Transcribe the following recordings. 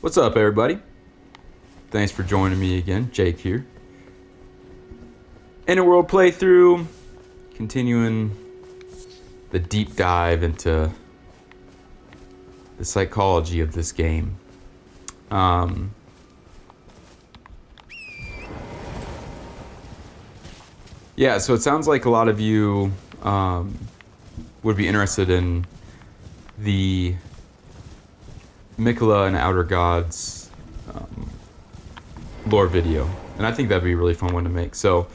What's up, everybody? Thanks for joining me again. Jake here. In a world playthrough, continuing the deep dive into the psychology of this game. Yeah, so it sounds like a lot of you would be interested in the Mikola and Outer Gods lore video, and I think that'd be a really fun one to make. So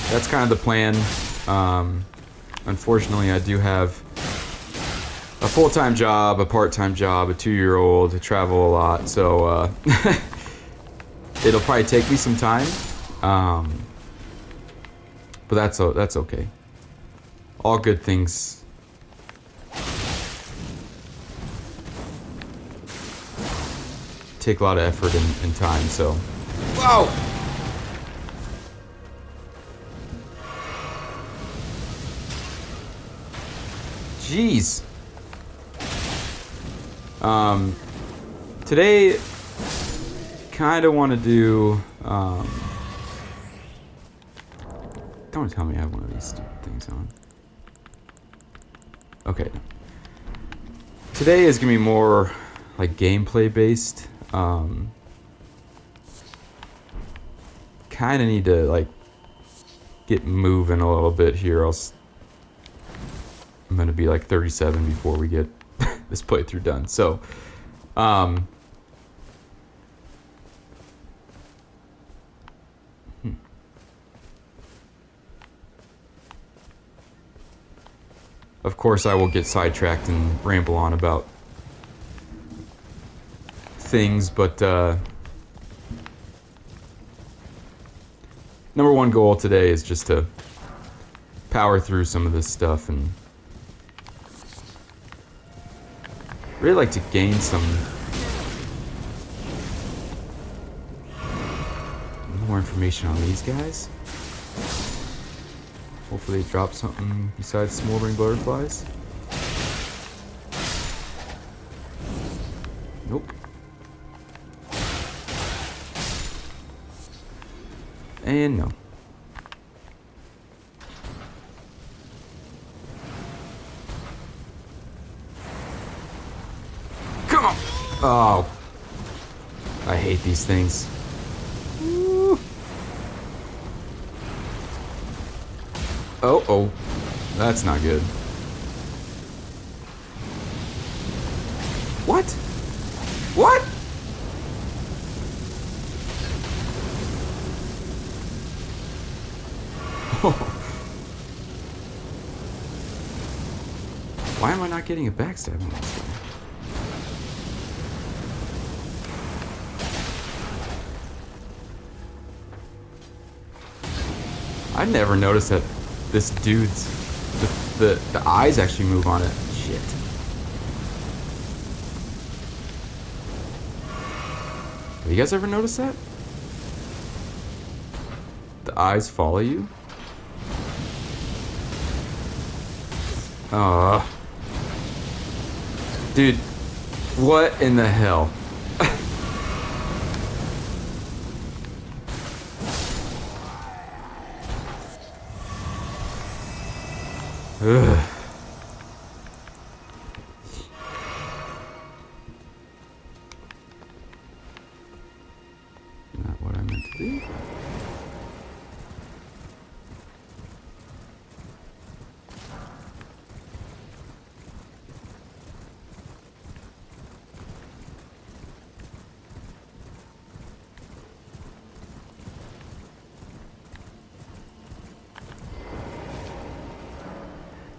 that's kind of the plan. Unfortunately, I do have a full-time job, a part-time job, a 2-year-old, I travel a lot, so it'll probably take me some time, but that's okay. All good things take a lot of effort and time, so... Whoa! Jeez. Today, kind of want to do... Don't tell me I have one of these stupid things on. Okay. Today is going to be more like gameplay based. Kind of need to like get moving a little bit here, else I'm gonna be like 37 before we get this playthrough done. So of course I will get sidetracked and ramble on about things, but number one goal today is just to power through some of this stuff and really like to gain some more information on these guys. Hopefully they drop something besides smoldering butterflies. Nope. And no. Come on! Oh. I hate these things. Woo. Oh. That's not good. What? What? Why am I not getting a backstab on this guy? I never noticed that this dude's the eyes actually move on it. Shit. Have you guys ever noticed that? The eyes follow you? Oh. Dude, what in the hell? Ugh. Not what I meant to do.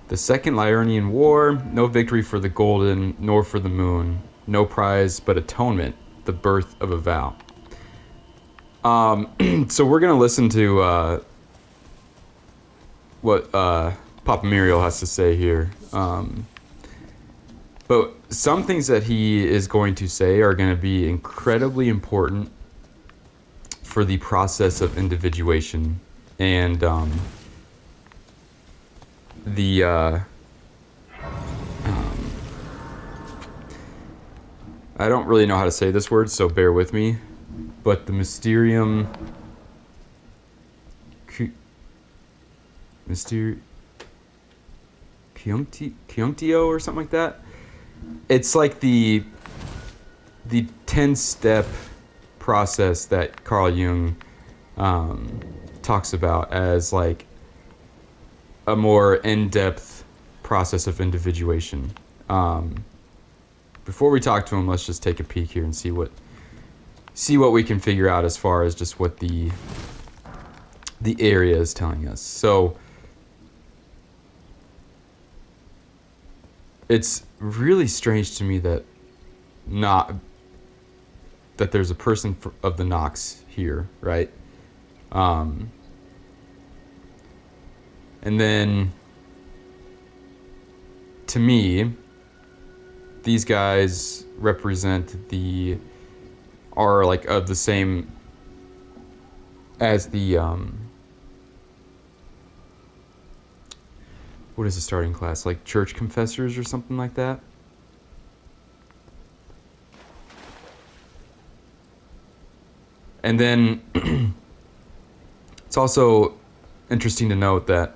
The Second Liurnian War, no victory for the Golden, nor for the Moon, no prize but atonement, the birth of a vow. So we're gonna listen to what Papa Muriel has to say here. But some things that he is going to say are going to be incredibly important for the process of individuation and I don't really know how to say this word, so bear with me. But the Mysterium... Cunctio or something like that. It's like the 10-step process that Carl Jung talks about as like a more in-depth process of individuation. Before we talk to him, let's just take a peek here and see what we can figure out as far as just what the area is telling us. So it's really strange to me that there's a person of the Nox here, right? And then to me, these guys represent are like of the same as the what is the starting class? Like church confessors or something like that? And then it's also interesting to note that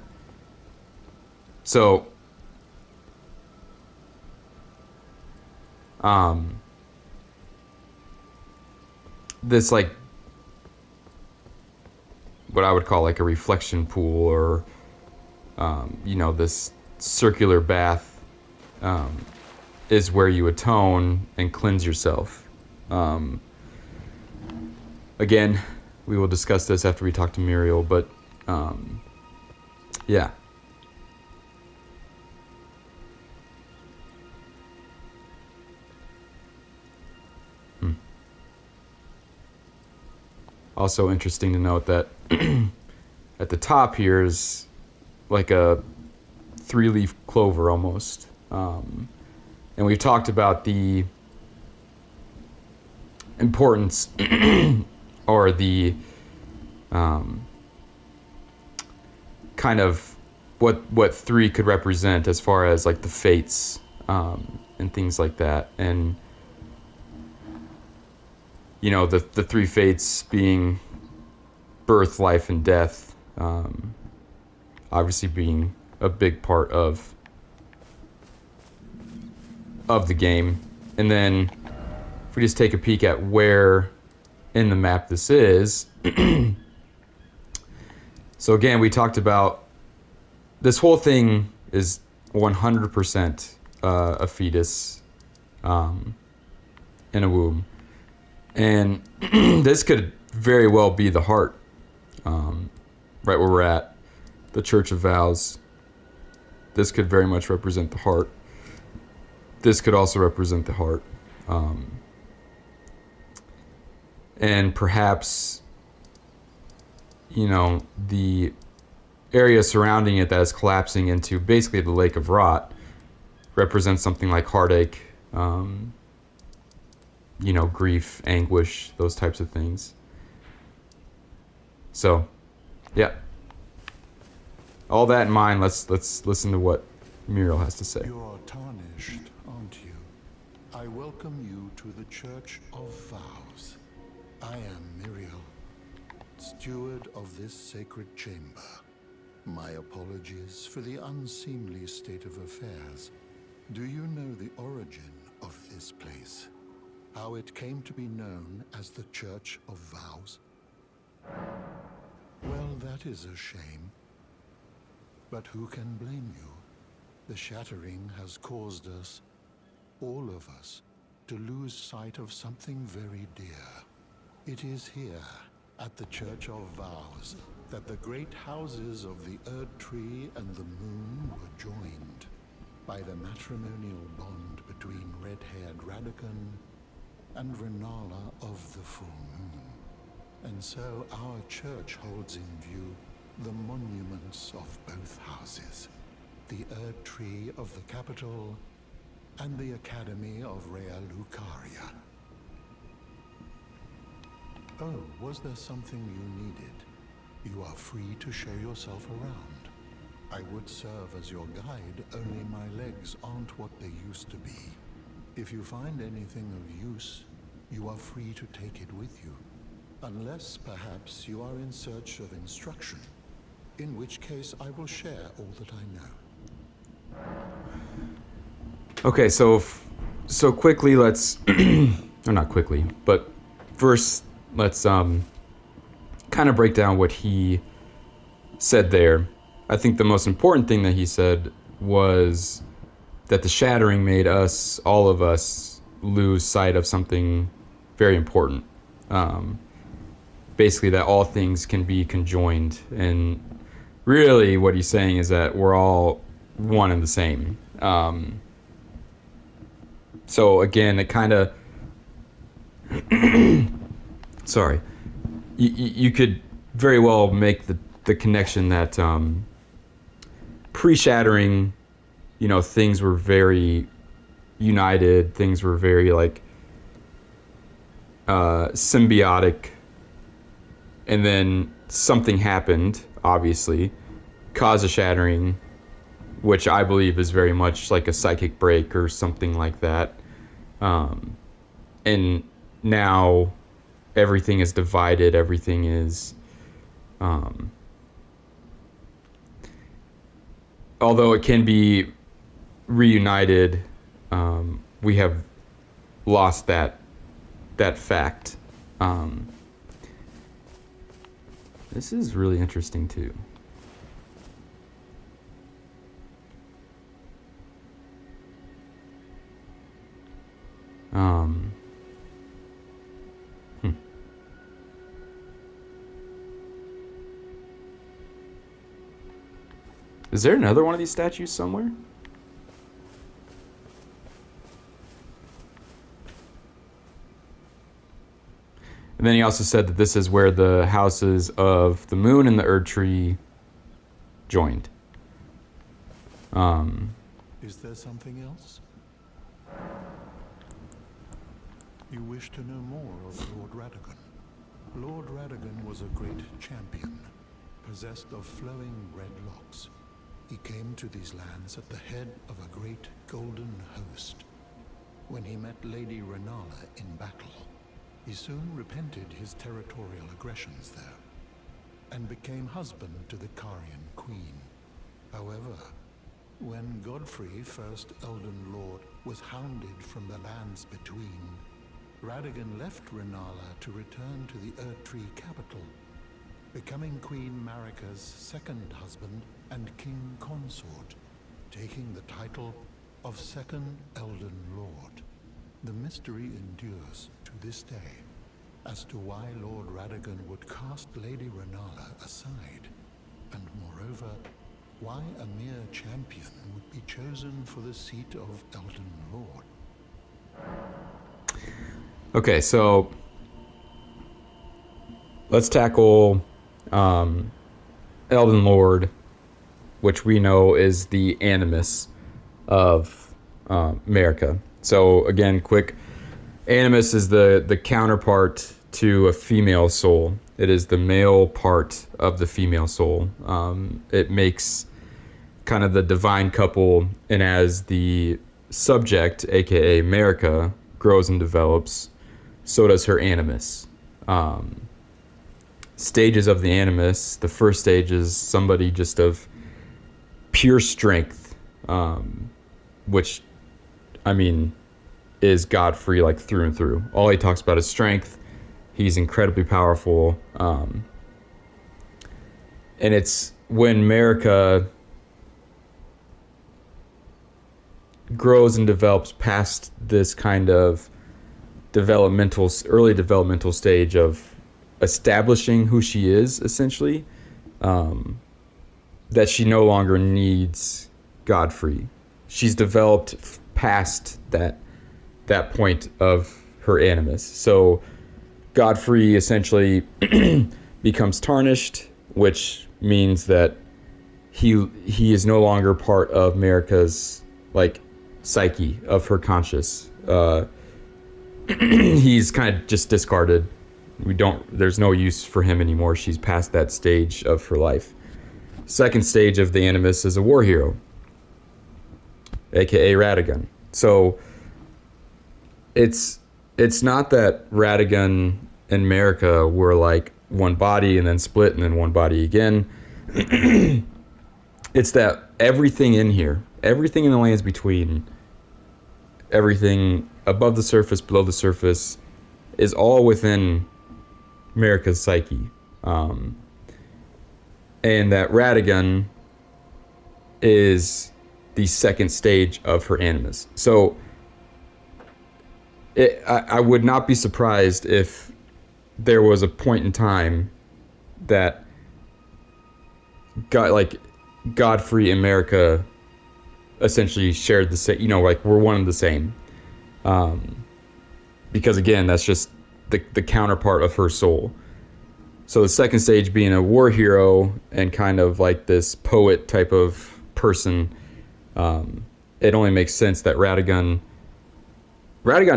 this like what I would call like a reflection pool or this circular bath is where you atone and cleanse yourself. Again, we will discuss this after we talk to Muriel, but yeah. Also interesting to note that at the top here is like a 3-leaf clover almost. And we've talked about the importance or the kind of what 3 could represent as far as like the fates and things like that. And the 3 fates being birth, life, and death, obviously being a big part of the game. And then if we just take a peek at where in the map this is. So again, we talked about this whole thing is 100% a fetus in a womb. And this could very well be the heart, right where we're at, the Church of Vows. This could very much represent the heart. This could also represent the heart. And perhaps, the area surrounding it that is collapsing into basically the Lake of Rot represents something like heartache, grief, anguish, those types of things. So, yeah. All that in mind, let's listen to what Muriel has to say. You are tarnished, aren't you? I welcome you to the Church of Vows. I am Muriel, steward of this sacred chamber. My apologies for the unseemly state of affairs. Do you know the origin of this place? How it came to be known as the Church of Vows? Well, that is a shame. But who can blame you? The shattering has caused us, all of us, to lose sight of something very dear. It is here, at the Church of Vows, that the great houses of the Erd Tree and the Moon were joined by the matrimonial bond between red-haired Radakan and Renala of the Full Moon. And so our church holds in view the monuments of both houses, the Erd Tree of the capital and the Academy of Rea Lucaria. Oh, was there something you needed? You are free to show yourself around. I would serve as your guide, only my legs aren't what they used to be. If you find anything of use, you are free to take it with you. Unless, perhaps, you are in search of instruction, in which case I will share all that I know. Okay, so quickly let's, or not quickly, but first let's kind of break down what he said there. I think the most important thing that he said was that the shattering made us, all of us, lose sight of something very important. Basically, that all things can be conjoined. And really, what he's saying is that we're all one and the same. So again, it kind of, sorry, you could very well make the connection that pre-shattering, things were very united, things were very like symbiotic, and then something happened, obviously, caused a shattering, which I believe is very much like a psychic break or something like that. And now everything is divided, everything is although it can be reunited, we have lost that fact. This is really interesting too. Is there another one of these statues somewhere? And then he also said that this is where the houses of the moon and the Erd tree joined. Is there something else? You wish to know more of Lord Radagon? Lord Radagon was a great champion, possessed of flowing red locks. He came to these lands at the head of a great golden host. When he met Lady Renala in battle, he soon repented his territorial aggressions there, and became husband to the Carian queen. However, when Godfrey, first Elden Lord, was hounded from the lands between, Radagon left Renala to return to the Erdtree capital, becoming Queen Marika's second husband and king consort, taking the title of Second Elden Lord. The mystery endures to this day as to why Lord Radagon would cast Lady Renala aside, and moreover, why a mere champion would be chosen for the seat of Elden Lord. Okay, so let's tackle Elden Lord, which we know is the animus of Marika. So again, quick, animus is the counterpart to a female soul. It is the male part of the female soul. It makes kind of the divine couple, and as the subject, aka Marika, grows and develops, so does her animus. Stages of the animus. The first stage is somebody just of pure strength, which, I mean, is Godfrey like through and through. All he talks about is strength. He's incredibly powerful. And it's when Marika grows and develops past this kind of early developmental stage of establishing who she is, essentially, that she no longer needs Godfrey. She's developed past that point of her animus. So Godfrey essentially becomes tarnished, which means that he is no longer part of Marika's like psyche, of her conscious. He's kind of just discarded. There's no use for him anymore. She's past that stage of her life. Second stage of the animus is a war hero, aka Radagon. So it's not that Radigan and America were like one body and then split and then one body again. It's that everything in here, everything in the lands between, everything above the surface, below the surface, is all within America's psyche. And that Radigan is the second stage of her animus. So I would not be surprised if there was a point in time that Godfrey and America essentially shared the same, like we're one and the same. Because again, that's just the counterpart of her soul. So the second stage being a war hero and kind of like this poet type of person, it only makes sense that Radigan,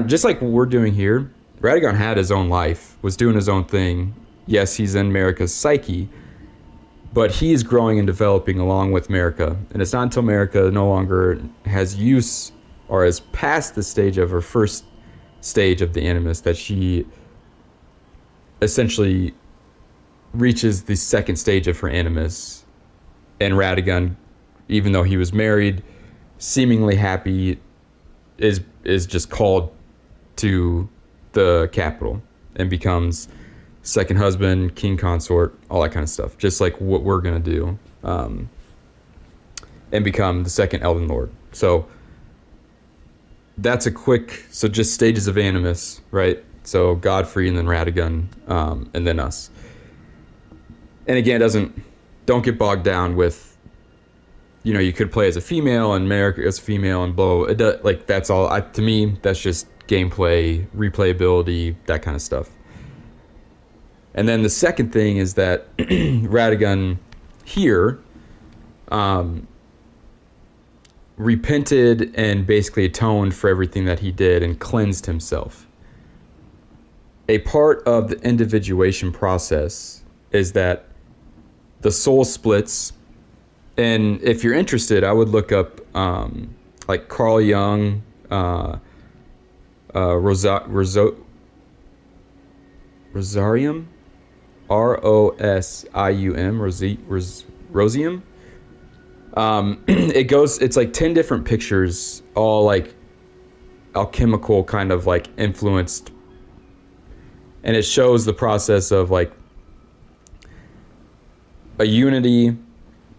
just like what we're doing here, Radigan had his own life, was doing his own thing. Yes, he's in America's psyche, but he's growing and developing along with America. And it's not until America no longer has use or has passed the stage of her first stage of the animus that she essentially reaches the second stage of her animus. And Radigan, even though he was married, seemingly happy, is just called to the capital and becomes second husband, king consort, all that kind of stuff, just like what we're gonna do, and become the second Elden Lord. So that's so just stages of animus, right? So Godfrey and then Radigan, and then us. And again, don't get bogged down with, you could play as a female and America as a female and blah, blah, blah. Like that's all. To me, that's just gameplay, replayability, that kind of stuff. And then the second thing is that Radigan here repented and basically atoned for everything that he did and cleansed himself. A part of the individuation process is that the soul splits. And if you're interested, I would look up like Carl Jung, Rosarium, Rosium. It's like 10 different pictures, all like alchemical kind of like influenced. And it shows the process of like a unity,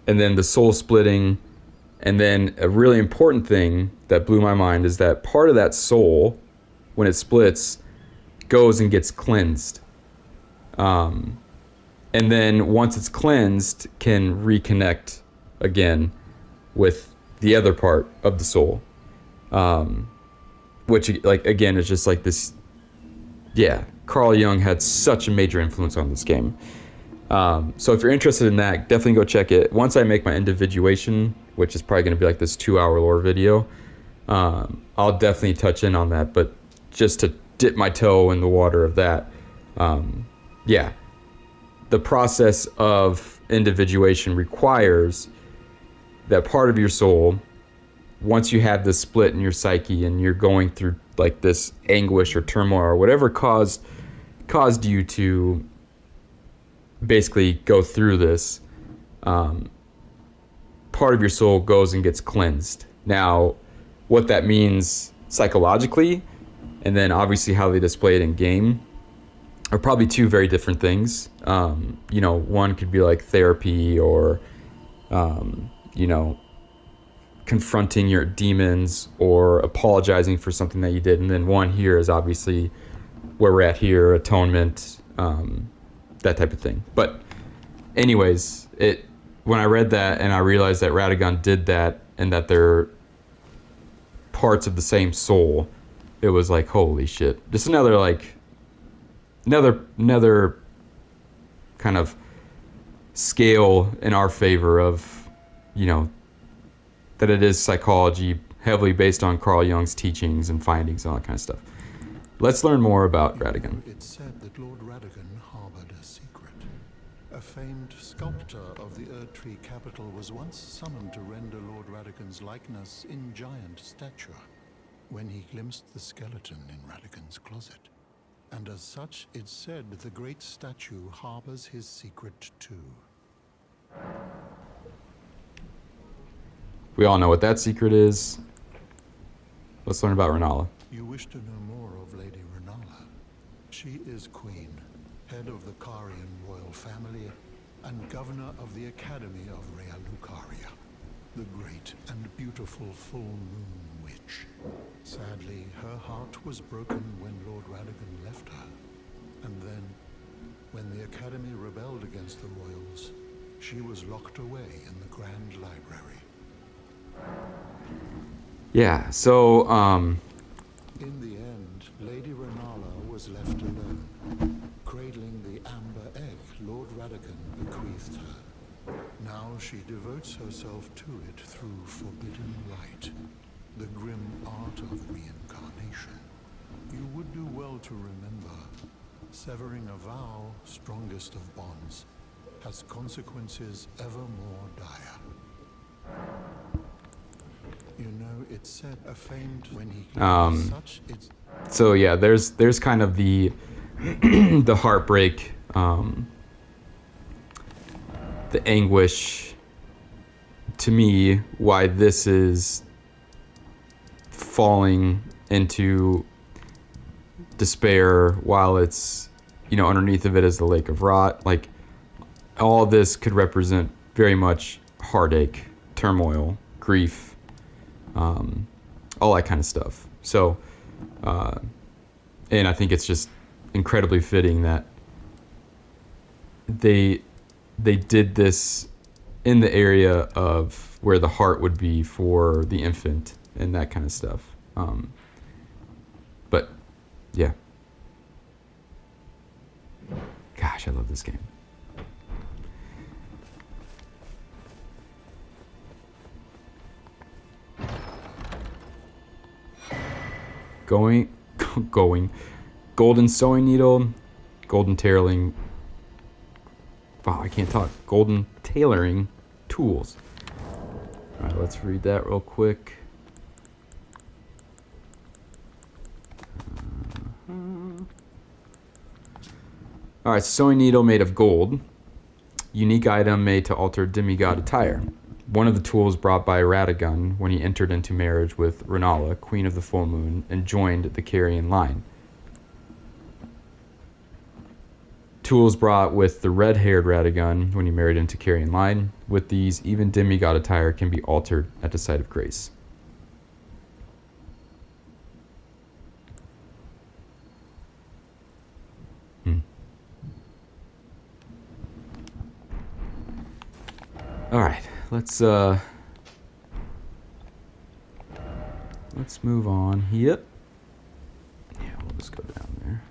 and then the soul splitting, and then a really important thing that blew my mind is that part of that soul, when it splits, goes and gets cleansed. And then once it's cleansed, can reconnect again with the other part of the soul. Which, like, again, is just like this. Yeah, Carl Jung had such a major influence on this game. So if you're interested in that, definitely go check it. Once I make my individuation, which is probably going to be like this 2-hour lore video, I'll definitely touch in on that. But just to dip my toe in the water of that, yeah, the process of individuation requires that part of your soul, once you have this split in your psyche and you're going through like this anguish or turmoil or whatever caused you to basically go through this, part of your soul goes and gets cleansed. Now, what that means psychologically, and then obviously how they display it in game, are probably two very different things. One could be like therapy or, confronting your demons or apologizing for something that you did. And then one here is obviously where we're at here, atonement, that type of thing. But anyways, when I read that and I realized that Radigan did that and that they're parts of the same soul, it was like, holy shit. Just another kind of scale in our favor of, that it is psychology heavily based on Carl Jung's teachings and findings and all that kind of stuff. Let's learn more about Radigan. It's said that Lord Radigan harbored a secret. A famed sculptor of the Erdtree capital was once summoned to render Lord Radigan's likeness in giant stature. when he glimpsed the skeleton in Radagon's closet. And as such, it's said the great statue harbors his secret too. We all know what that secret is. Let's learn about Renala. You wish to know more of Lady Renala? She is queen, head of the Carian royal family, and governor of the Academy of Rea Lucaria, the great and beautiful full moon witch. Sadly, her heart was broken when Lord Radagon left her. And then, when the Academy rebelled against the royals, she was locked away in the Grand Library. Yeah, so, In the end, Lady Renala was left alone, cradling the amber egg Lord Radagon bequeathed her. Now she devotes herself to it through forbidden rite, the grim art of reincarnation. You would do well to remember, severing a vow, strongest of bonds, has consequences ever more dire. You know, it's said a famed when he such it's so yeah, there's kind of the the heartbreak, the anguish to me, why this is falling into despair while it's, you know, underneath of it is the lake of rot. Like, all this could represent very much heartache, turmoil, grief, all that kind of stuff. So, and I think it's just incredibly fitting that they did this in the area of where the heart would be for the infant and that kind of stuff. But yeah, gosh, I love this game. Going, golden sewing needle, golden tailoring. Wow, I can't talk. Golden tailoring tools. All right, let's read that real quick. All right, sewing needle made of gold. Unique item made to alter demigod attire. One of the tools brought by Radagon when he entered into marriage with Renala, Queen of the Full Moon, and joined the Carian line. Tools brought with the red-haired Radagon when he married into Carian line. With these, even demigod attire can be altered at the sight of grace. All right, let's move on. Yep. Yeah, we'll just go down there.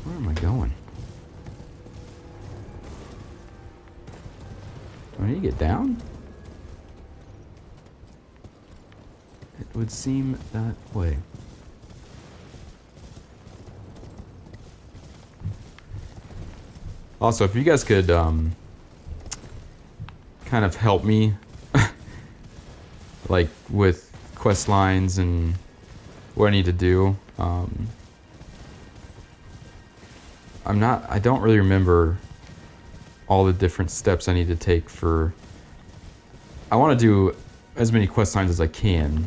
Where am I going? Do I need to get down? It would seem that way. Also, if you guys could kind of help me like with quest lines and what I need to do. I don't really remember all the different steps I need to take for. I want to do as many quest lines as I can.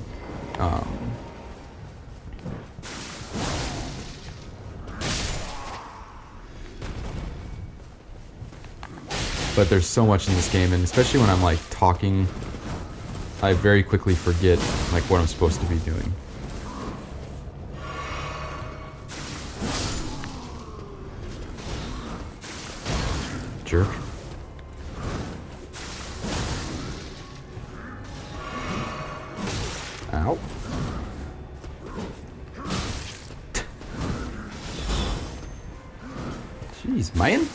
But there's so much in this game, and especially when I'm like talking, I very quickly forget like what I'm supposed to be doing. Jerk. Jeez, man.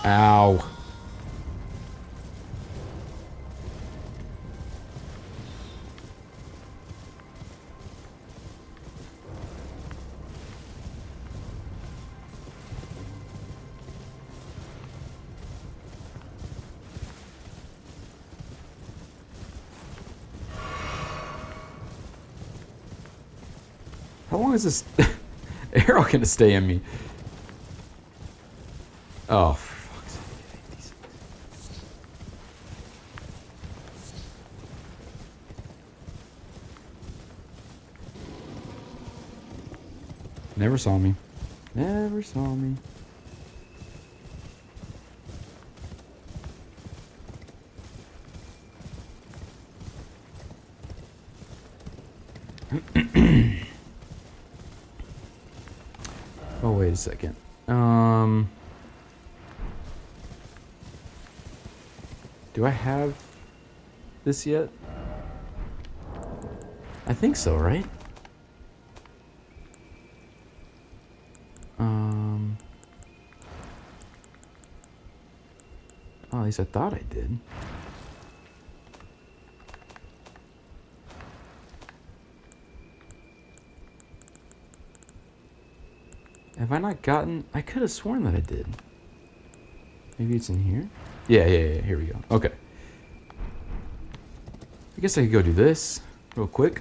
Ow. How long is this arrow gonna stay in me? Oh, for fuck's sake. Never saw me. Never saw me. Oh, wait a second. Do I have this yet? I think so, right? Oh, at least I thought I did. Have I not gotten... I could have sworn that I did. Maybe it's in here? Yeah, here we go. Okay. I guess I could go do this real quick.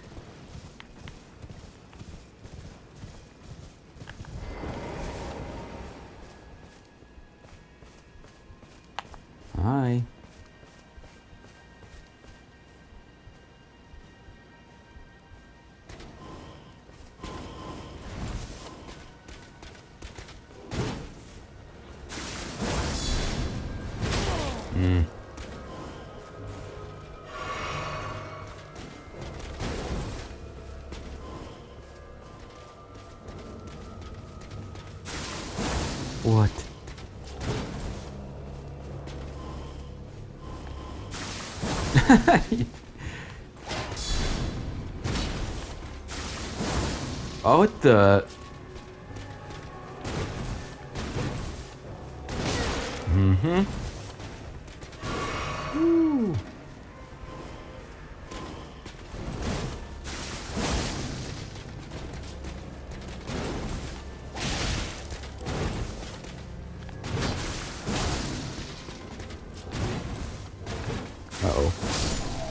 Hi. What? Oh, what the... Mm-hmm. Woo. Uh-oh.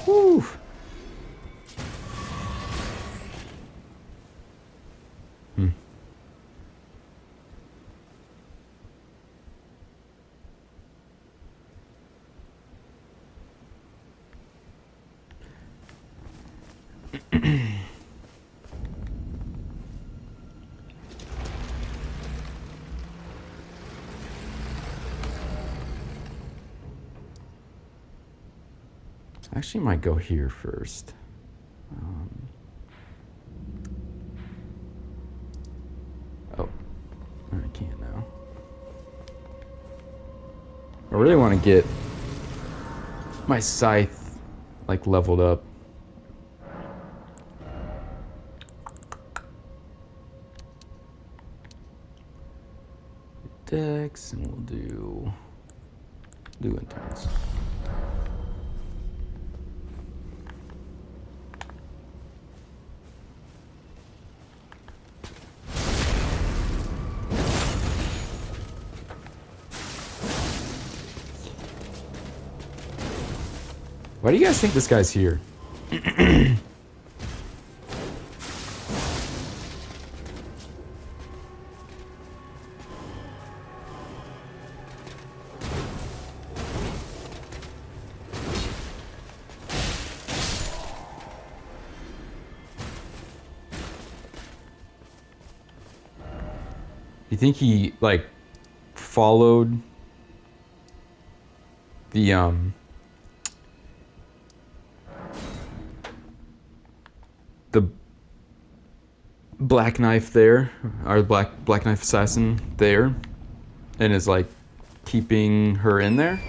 Woo. Hmm. Actually, might go here first. Oh, I can't now. I really want to get my scythe like leveled up. Dex, and we'll do intense. Why do you guys think this guy's here? You think he like followed the Black Knife there, our Black Knife assassin there, and is like keeping her in there.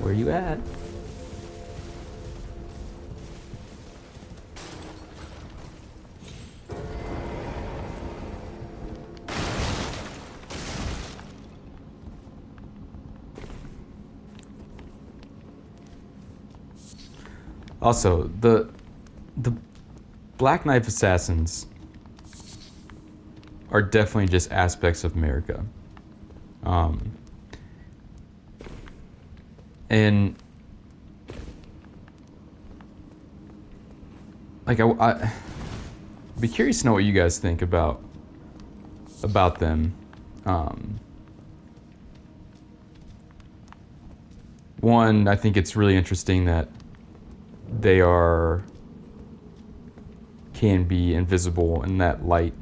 Where you at? Also, the Black Knife assassins are definitely just aspects of America. And like I'd be curious to know what you guys think about them. One, I think it's really interesting that they can be invisible in that light,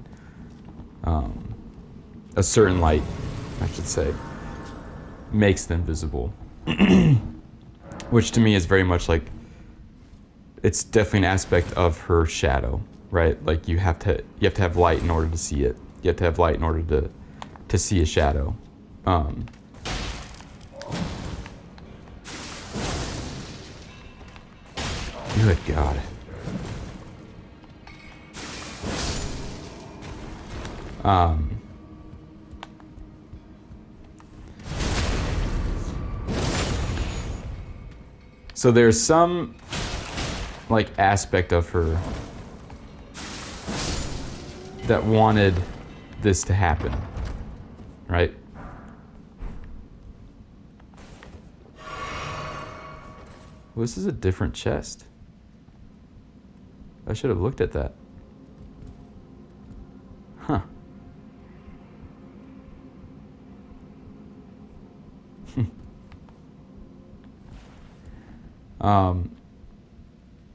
a certain light, I should say, makes them visible. Which to me is very much like, it's definitely an aspect of her shadow, right? Like you have to have light in order to see it. You have to have light in order to see a shadow. Good God. So there's some like aspect of her that wanted this to happen, right? Well, this is a different chest. I should have looked at that. Huh.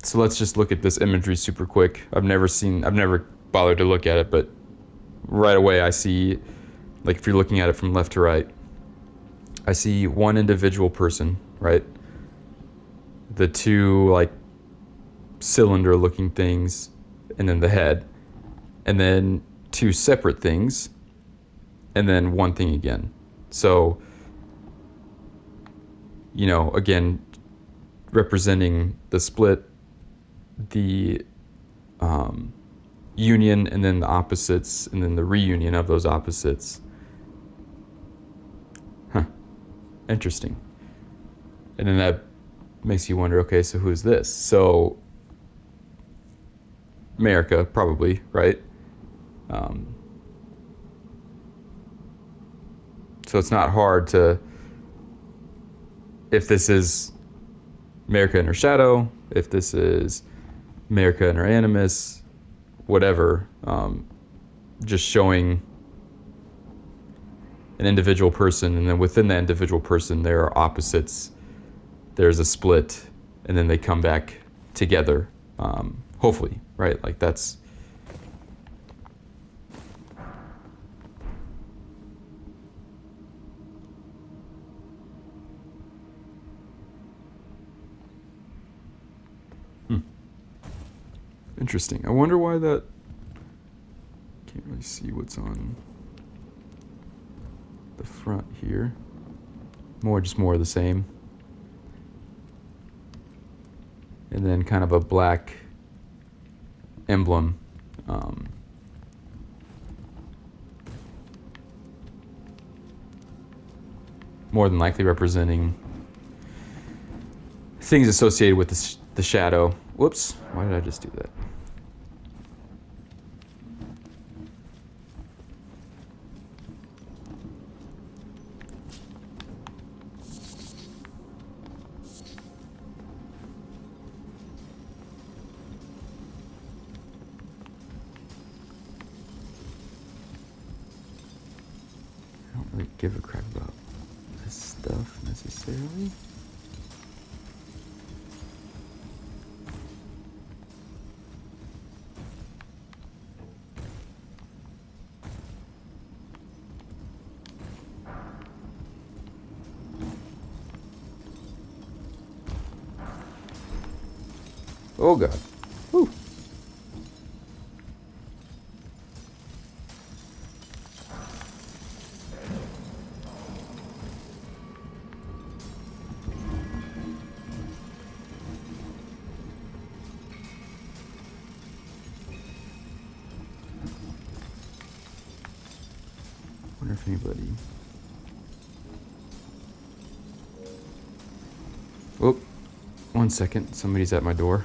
So let's just look at this imagery super quick. I've never bothered to look at it, but right away I see, like if you're looking at it from left to right, I see one individual person, right? The two like cylinder looking things, and then the head, and then two separate things, and then one thing again. So, you know, again, representing the split, the union, and then the opposites, and then the reunion of those opposites. Huh. Interesting. And then that makes you wonder, okay, so who's this? So, America, probably, right? So it's not hard to, if this is America in her shadow, if this is America in her animus, whatever, just showing an individual person, and then within that individual person there are opposites there's a split, and then they come back together. Hopefully, right? Like that's. Interesting. I wonder why that. Can't really see what's on the front here. Just more of the same. And then kind of a black emblem. More than likely representing things associated with the shadow. Whoops, why did I just do that? I don't really give a crap about this stuff necessarily. Oh god. Whew. Wonder if anybody. Oh, 1 second. Somebody's at my door.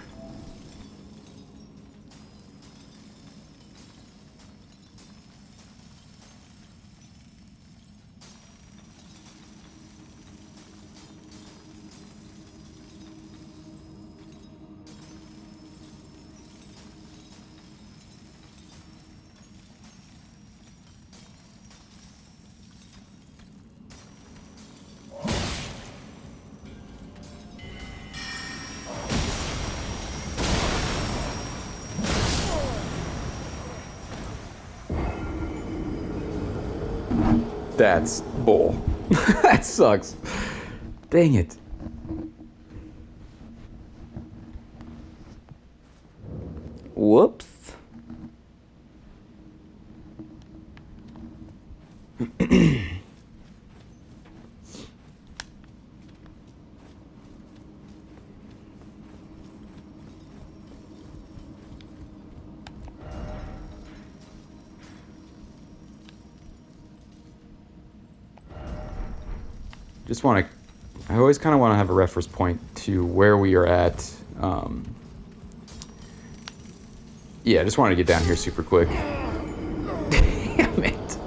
That's bull. That sucks. Dang it. Whoops. Just want to, I always kind of want to have a reference point to where we are at. Yeah, I just wanted to get down here super quick. Damn it.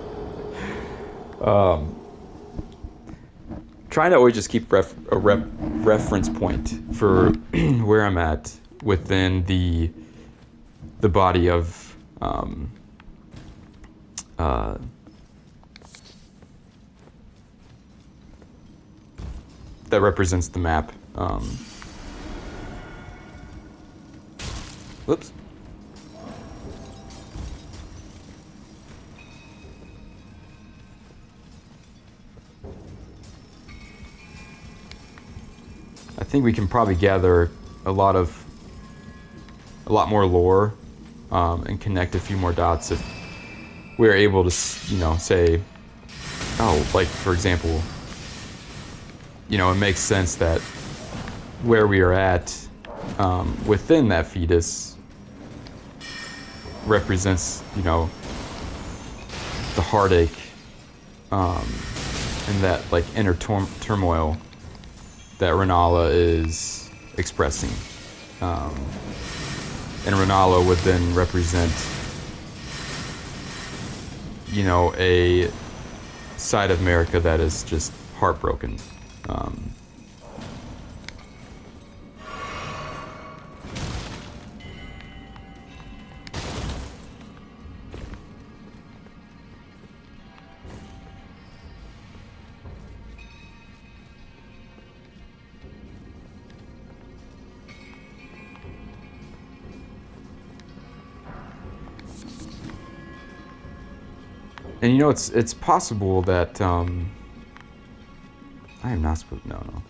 Trying to always just keep a reference point for where I'm at within the body of that represents the map. Whoops. I think we can probably gather a lot more lore and connect a few more dots if we're able to, say, oh, like for example, it makes sense that where we are at within that fetus represents, the heartache and that like inner turmoil that Renala is expressing. And Renala would then represent, a side of America that is just heartbroken. And you know, it's possible that I am not supposed. No, no.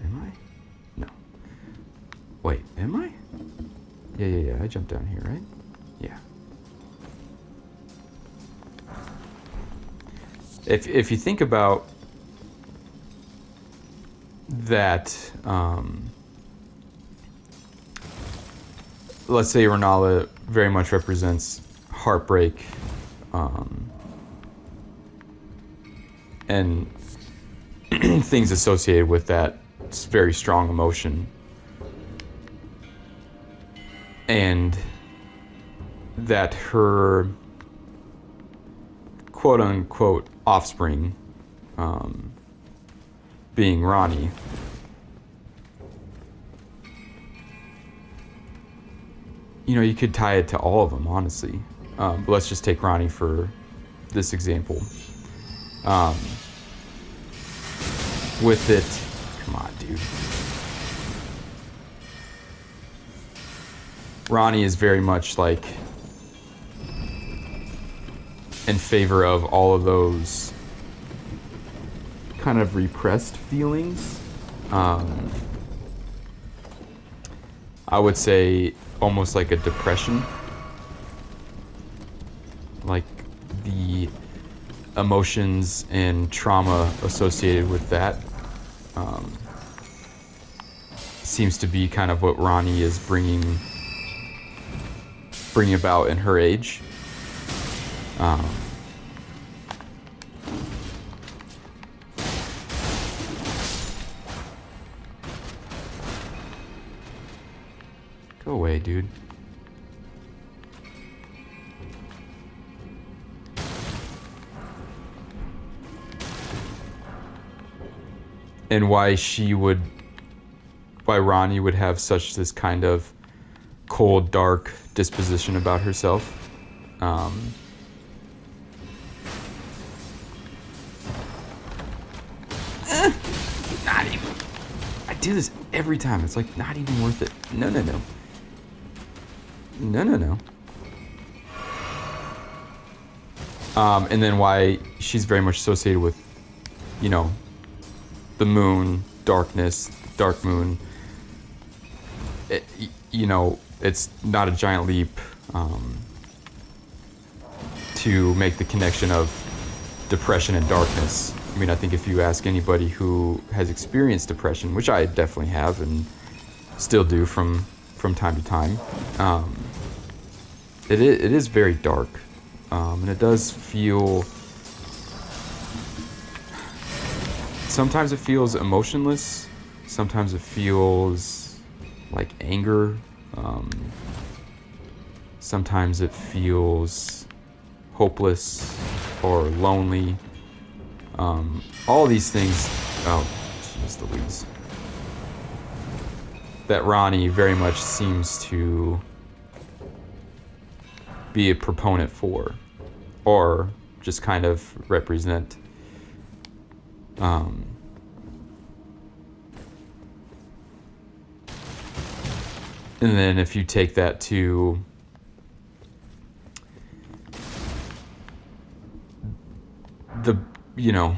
Am I? No. Wait, am I? Yeah. I jumped down here, right? Yeah. If you think about that, let's say Renala very much represents heartbreak, and things associated with that very strong emotion, and that her quote unquote offspring, being Ronnie, you know, you could tie it to all of them, honestly. But let's just take Ronnie for this example. With it, come on, dude. Ronnie is very much like in favor of all of those kind of repressed feelings. I would say almost like a depression. Like the emotions and trauma associated with that seems to be kind of what Ronnie is bringing about in her age. Go away, dude. And why Ronnie would have such this kind of cold, dark disposition about herself. Not even. I do this every time. It's like not even worth it. No. And then why she's very much associated with, you know, the moon, darkness, dark moon. You know, it's not a giant leap to make the connection of depression and darkness. I mean, I think if you ask anybody who has experienced depression, which I definitely have and still do from time to time, it is very dark, and it does feel. Sometimes it feels emotionless. Sometimes it feels like anger. Sometimes it feels hopeless or lonely. All these things. Oh, jeez Louise. That Ronnie very much seems to be a proponent for, or just kind of represent. And then if you take that to the, you know,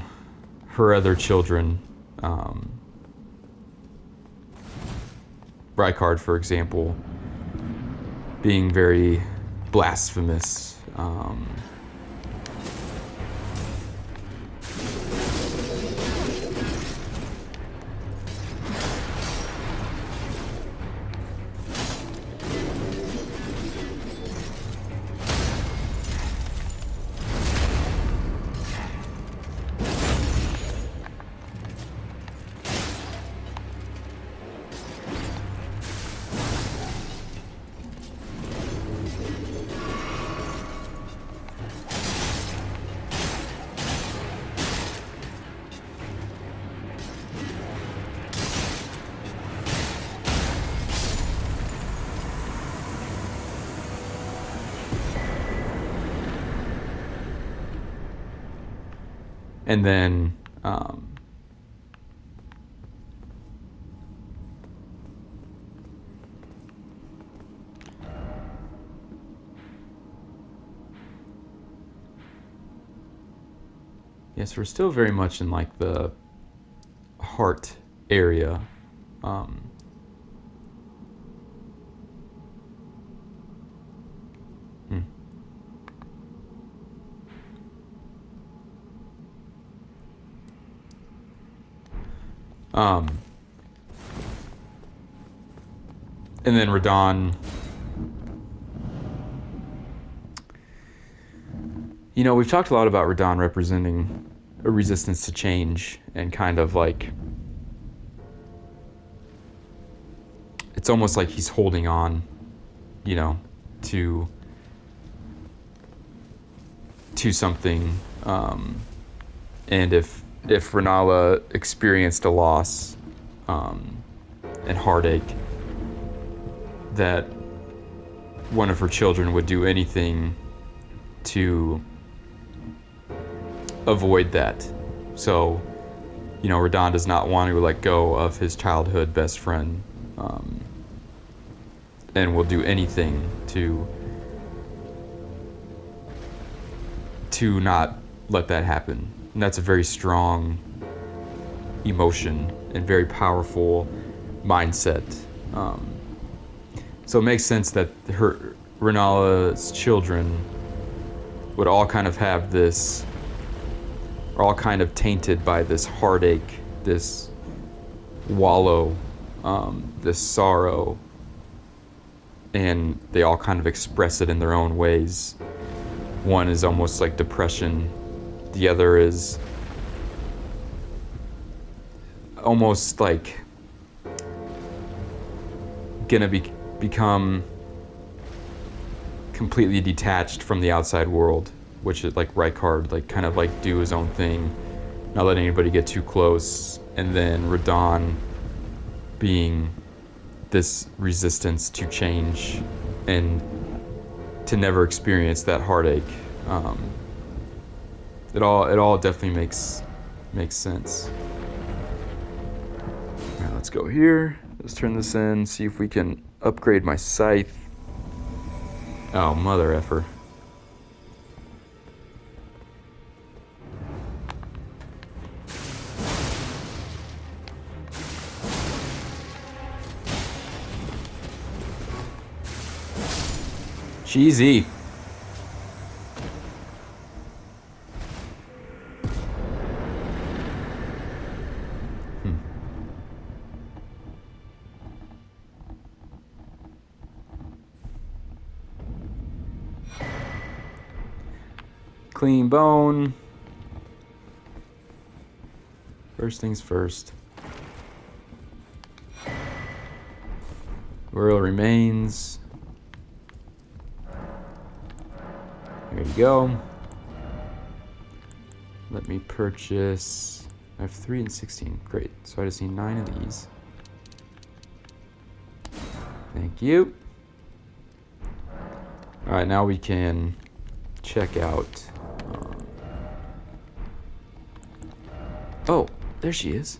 her other children, Rykard, for example, being very blasphemous, and then Yes, we're still very much in like the heart area. Um, hmm. um, and then Radon. You know, we've talked a lot about Radon representing a resistance to change and kind of like it's almost like he's holding on, you know, to something. And if Renala experienced a loss and heartache, that one of her children would do anything to avoid that. So, you know, Radon does not want to let go of his childhood best friend, and will do anything to not let that happen. And that's a very strong emotion and very powerful mindset. So it makes sense that Renala's children would all kind of have this, are all kind of tainted by this heartache, this wallow, this sorrow, and they all kind of express it in their own ways. One is almost like depression, the other is almost like gonna become completely detached from the outside world, which is like Rykard, like kind of like do his own thing, not letting anybody get too close, and then Radon being this resistance to change and to never experience that heartache. It all definitely makes sense. All right, let's go here. Let's turn this in, see if we can upgrade my scythe. Oh, mother effer. Cheesy. Clean bone. First things first. Royal remains. There you go. Let me purchase. I have 3 and 16. Great. So I just need 9 of these. Thank you. Alright, now we can check out. Oh, there she is.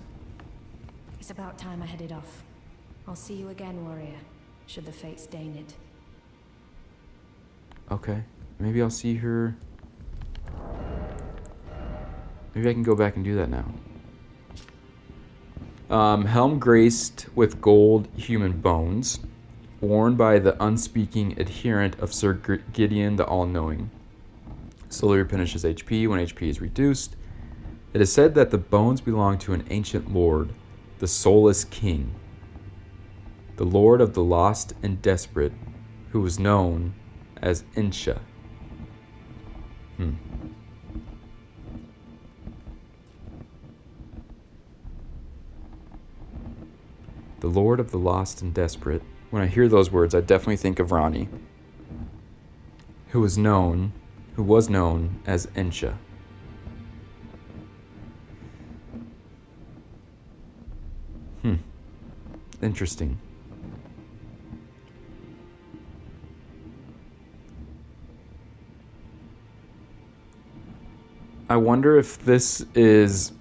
It's about time I headed off. I'll see you again, warrior, should the fates deign it. Okay. Maybe I'll see her. Maybe I can go back and do that now. Helm graced with gold human bones, worn by the unspeaking adherent of Sir Gideon the All-Knowing. Slowly replenishes HP when HP is reduced. It is said that the bones belong to an ancient lord, the Soulless King, the Lord of the Lost and Desperate, who was known as Insha. The Lord of the Lost and Desperate. When I hear those words, I definitely think of Ronnie, who was known as Insha. Interesting. I wonder if this is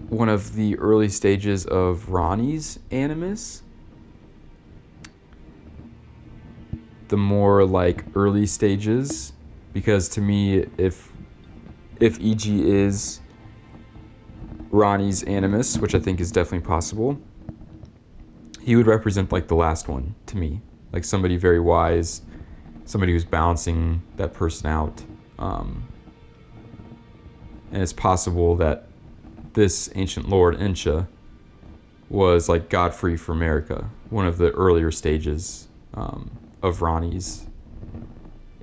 one of the early stages of Ronnie's animus. The more like early stages, because to me, if EG is Ronnie's animus, which I think is definitely possible. He would represent like the last one to me, like somebody very wise, somebody who's balancing that person out. And it's possible that this ancient lord Insha was like Godfrey for America, one of the earlier stages of Ronnie's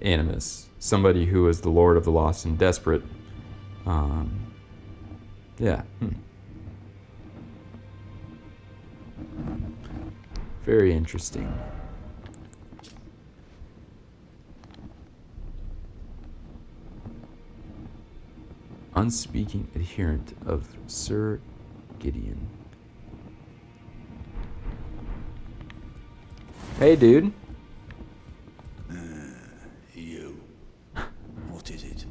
animus, somebody who was the lord of the lost and desperate. Yeah. Very interesting. Unspeaking adherent of Sir Gideon. Hey, dude. You. What is it?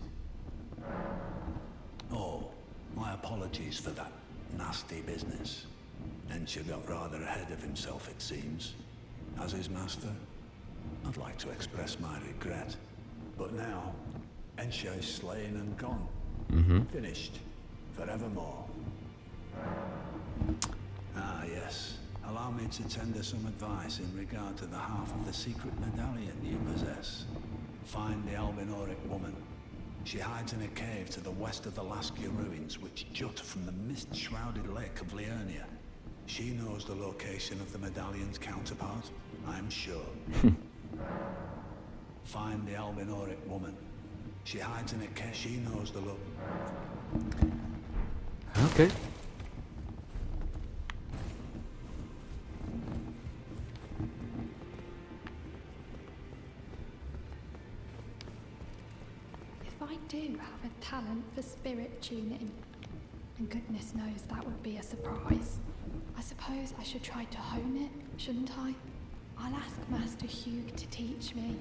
Oh, my apologies for that nasty business. Ensha got rather ahead of himself, it seems. As his master, I'd like to express my regret. But now, Ensha is slain and gone. Finished. Forevermore. Ah, yes. Allow me to tender some advice in regard to the half of the secret medallion you possess. Find the Albinoric woman. She hides in a cave to the west of the Laskia ruins, which jut from the mist-shrouded lake of Liurnia. She knows the location of the medallion's counterpart, I'm sure. Find the Albinoric woman. She hides in a cave. She knows the look. Okay. If I do have a talent for spirit tuning, and goodness knows that would be a surprise, I suppose I should try to hone it, shouldn't I? I'll ask Master Hugh to teach me.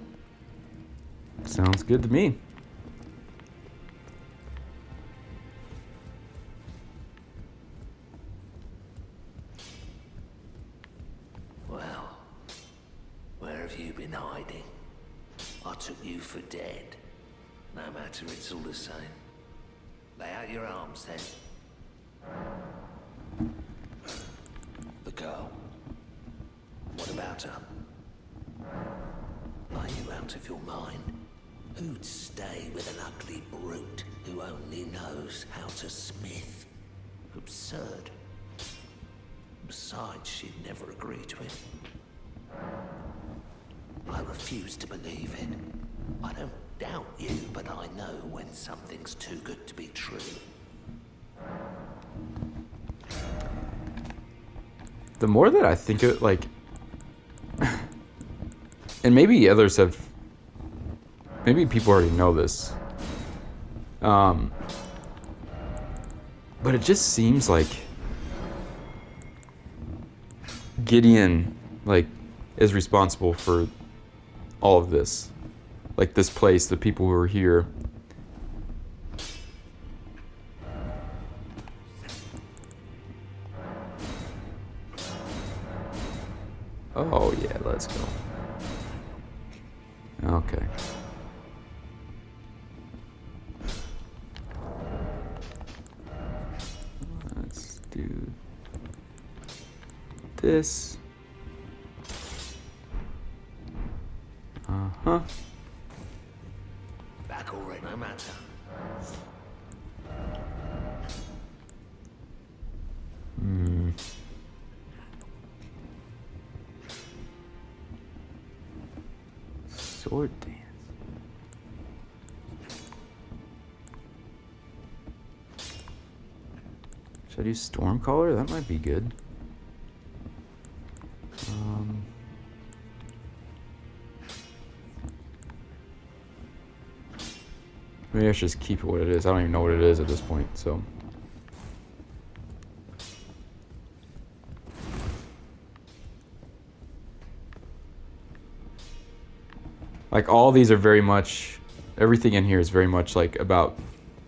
Sounds good to me. Well, where have you been hiding? I took you for dead. No matter, it's all the same. Lay out your arms then. The girl. What about her? Are you out of your mind? Who'd stay with an ugly brute who only knows how to smith? Absurd. Besides, she'd never agree to it. I refuse to believe it. I don't doubt you, but I know when something's too good to be true. The more that I think of it, like, and maybe others have, maybe people already know this, but it just seems like Gideon, like, is responsible for all of this, like this place, the people who are here. Oh yeah, let's go. Okay. Let's do this. Uh-huh. Back already, no matter. Sword dance. Should I do Stormcaller? That might be good. Maybe I should just keep it what it is. I don't even know what it is at this point, so. Like, all these are very much, everything in here is very much like about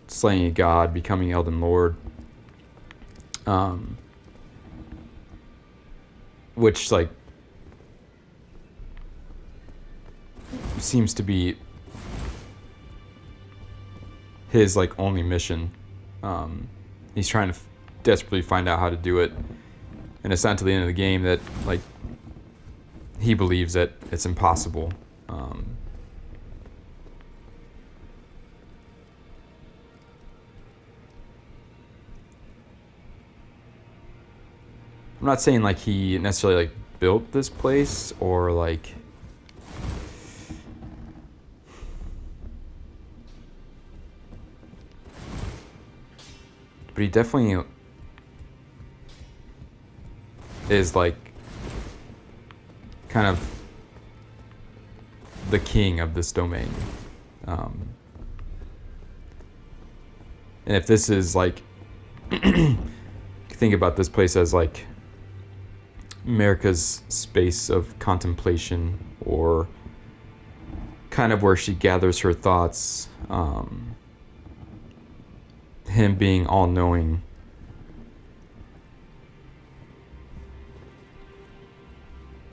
slaying a god, becoming Elden Lord. Which, like, seems to be his, like, only mission. He's trying to desperately find out how to do it. And it's not to the end of the game that, like, he believes that it's impossible. I'm not saying, like, he necessarily, like, built this place or, like... But he definitely is, like, kind of the king of this domain. And if this is, like... think about this place as, like, America's space of contemplation, or kind of where she gathers her thoughts, him being all-knowing,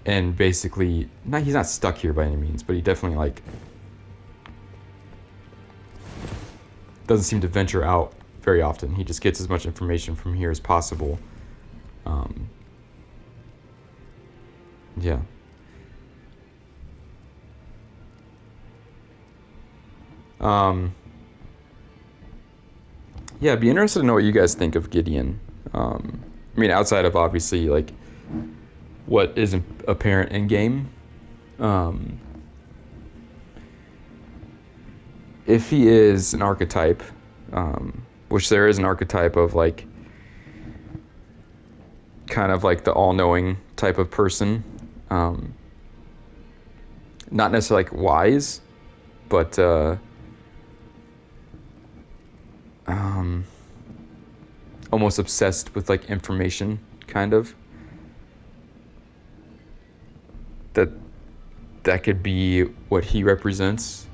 and basically, he's not stuck here by any means, but he definitely, like, doesn't seem to venture out very often. He just gets as much information from here as possible. Yeah. Yeah, I'd be interested to know what you guys think of Gideon. I mean, outside of, obviously, like, what isn't apparent in game. If he is an archetype, which there is an archetype of, like, kind of like the all-knowing type of person. Not necessarily, like, wise, but almost obsessed with, like, information, kind of. That could be what he represents.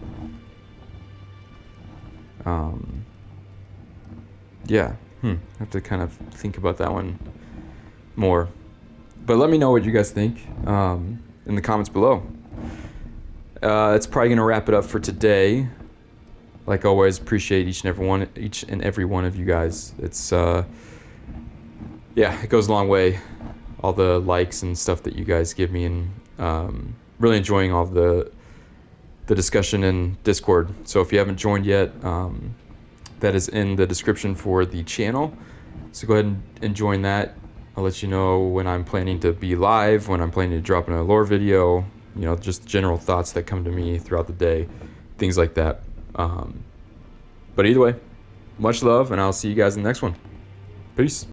Yeah, I have to kind of think about that one more. But let me know what you guys think in the comments below. It's probably gonna wrap it up for today. Like always, appreciate each and every one of you guys. It's yeah, it goes a long way. All the likes and stuff that you guys give me, and really enjoying all the discussion in Discord. So if you haven't joined yet, that is in the description for the channel. So go ahead and join that. I'll let you know when I'm planning to be live, when I'm planning to drop in a lore video, you know, just general thoughts that come to me throughout the day, things like that. But either way, much love, and I'll see you guys in the next one. Peace.